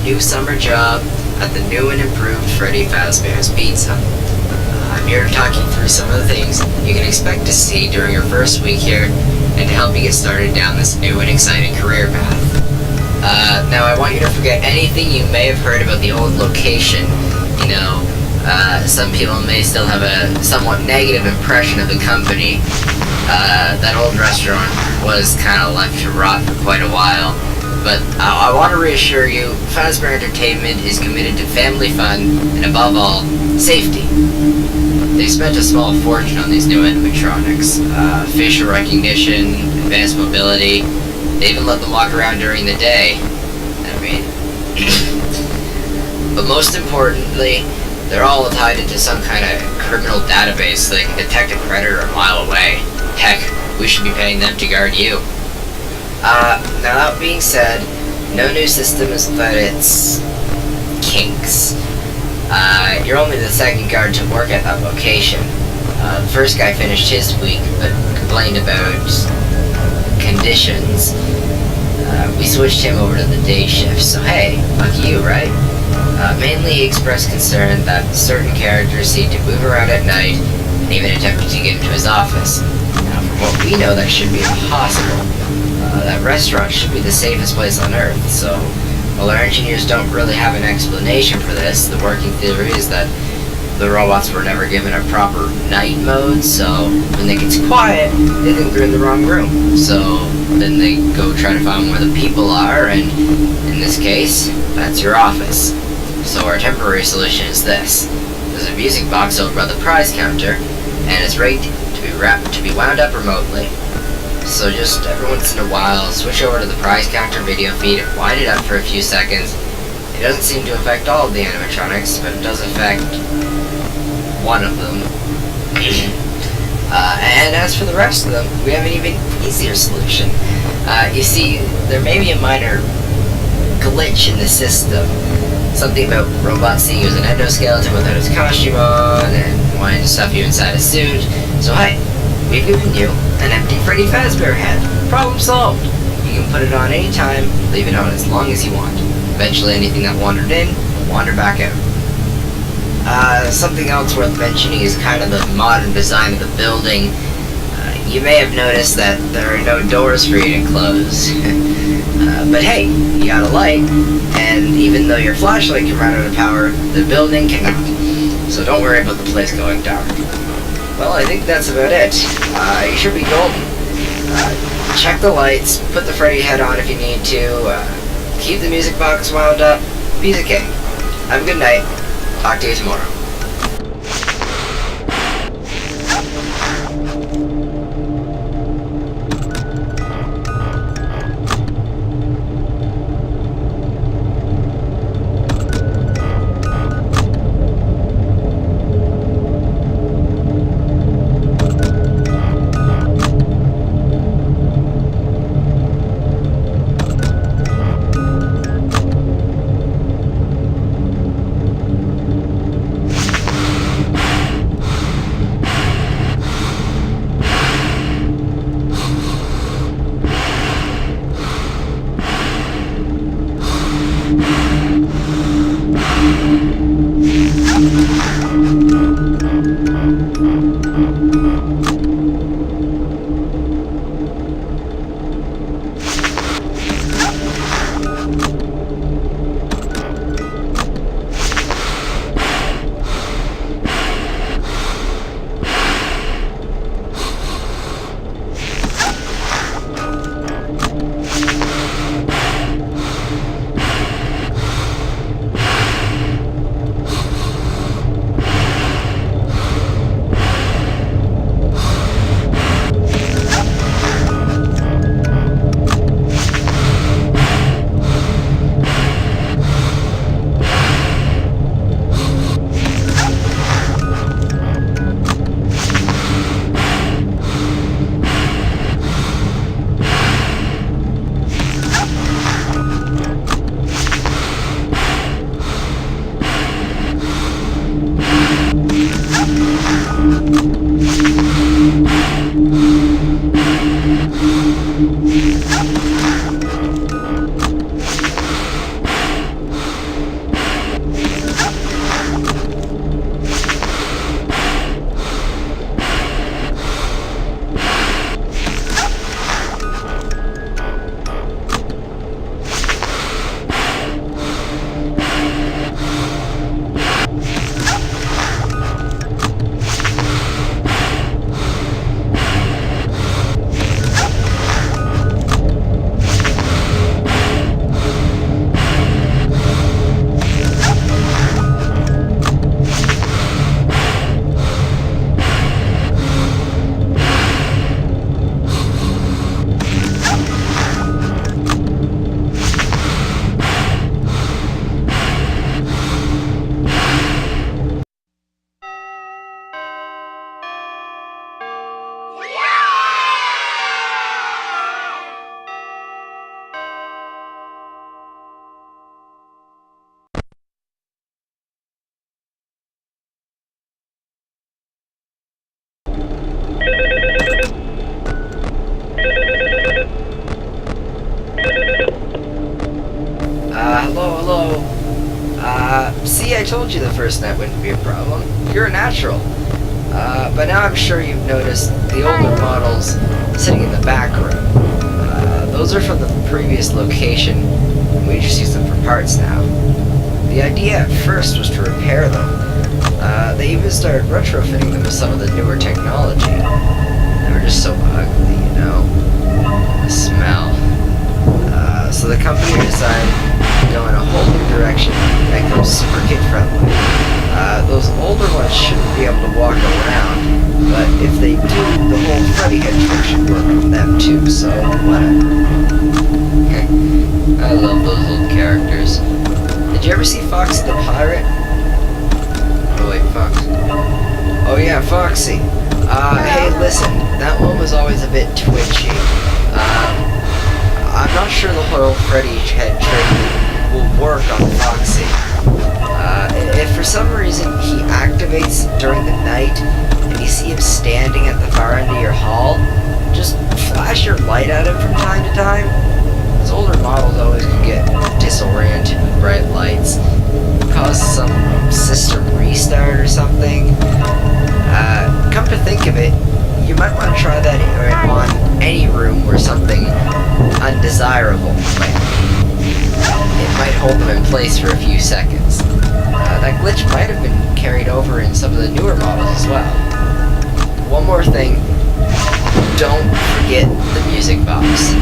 new summer job at the new and improved Freddy Fazbear's Pizza. I'm here to talk you through some of the things you can expect to see during your first week here and to help you get started down this new and exciting career path. Now I want you to forget anything you may have heard about the old location. Some people may still have a somewhat negative impression of the company. That old restaurant was kind of left to rot for quite a while. But I want to reassure you, Fazbear Entertainment is committed to family fun and, above all, safety. They spent a small fortune on these new animatronics. Facial recognition, advanced mobility. They even let them walk around during the day. But most importantly, they're all tied into some kind of criminal database so they can detect a predator a mile away. Heck, we should be paying them to guard you. Now that being said, no new system is without its kinks. You're only the second guard to work at that location. The first guy finished his week, but complained about conditions. We switched him over to the day shift, so hey, lucky you, right? Mainly he expressed concern that certain characters seemed to move around at night and even attempted to get into his office. Now, from what we know, that should be impossible. That restaurant should be the safest place on Earth, so while our engineers don't really have an explanation for this, the working theory is that the robots were never given a proper night mode, so when it gets quiet, they think they're in the wrong room. So then they go try to find where the people are, and in this case, that's your office. So our temporary solution is this. There's a music box over by the prize counter, and it's rigged to be wound up remotely. So just every once in a while, switch over to the prize counter video feed and wind it up for a few seconds. It doesn't seem to affect all of the animatronics, but it does affect one of them. And as for the rest of them, we have an even easier solution. You see, there may be a minor glitch in the system. Something about robots seeing you as an endoskeleton without his costume on and wanting to stuff you inside a suit. So hey, we've given you an empty Freddy Fazbear head. Problem solved. You can put it on any time, leave it on as long as you want. Eventually anything that wandered in will wander back out. Something else worth mentioning is kind of the modern design of the building. You may have noticed that there are no doors for you to close. But hey, you got a light, and even though your flashlight can run out of power, the building cannot. So don't worry about the place going dark. Well, I think that's about it. You should be golden. Check the lights, put the Freddy head on if you need to, keep the music box wound up. Piece of cake. Have a good night. Talk to you tomorrow. See, I told you the first night wouldn't be a problem. You're a natural. But now I'm sure you've noticed the older models sitting in the back room. Those are from the previous location, and we just use them for parts now. The idea at first was to repair them. They even started retrofitting them with some of the newer technology. They were just so ugly, you know. The smell. So the company decided to go in a whole new direction and make them super kid-friendly. Those older ones shouldn't be able to walk around, but if they do, the whole Freddy head trick should work on them too, so whatever. I love those old characters. Did you ever see Foxy the Pirate? Oh wait, Fox. Oh yeah, Foxy. Hey listen, that one was always a bit twitchy. I'm not sure the whole Freddy head trick will work on Foxy. If for some reason he activates during the night and you see him standing at the far end of your hall, just flash your light at him from time to time. Those older models always could get disoriented with bright lights, cause some system restart or something. Come to think of it, you might want to try that on any room where something undesirable might be. It might hold them in place for a few seconds. That glitch might have been carried over in some of the newer models as well. One more thing, don't forget the music box.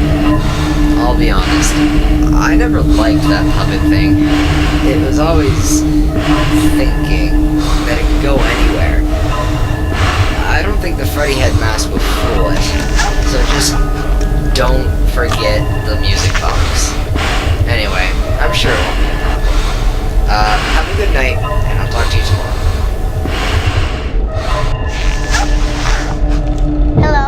I'll be honest, I never liked that puppet thing. It was always thinking that it could go anywhere. I don't think the Freddy head mask will fool it, so just don't forget the music box. Anyway, I'm sure it won't be a problem. Have a good night, and I'll talk to you tomorrow. Hello?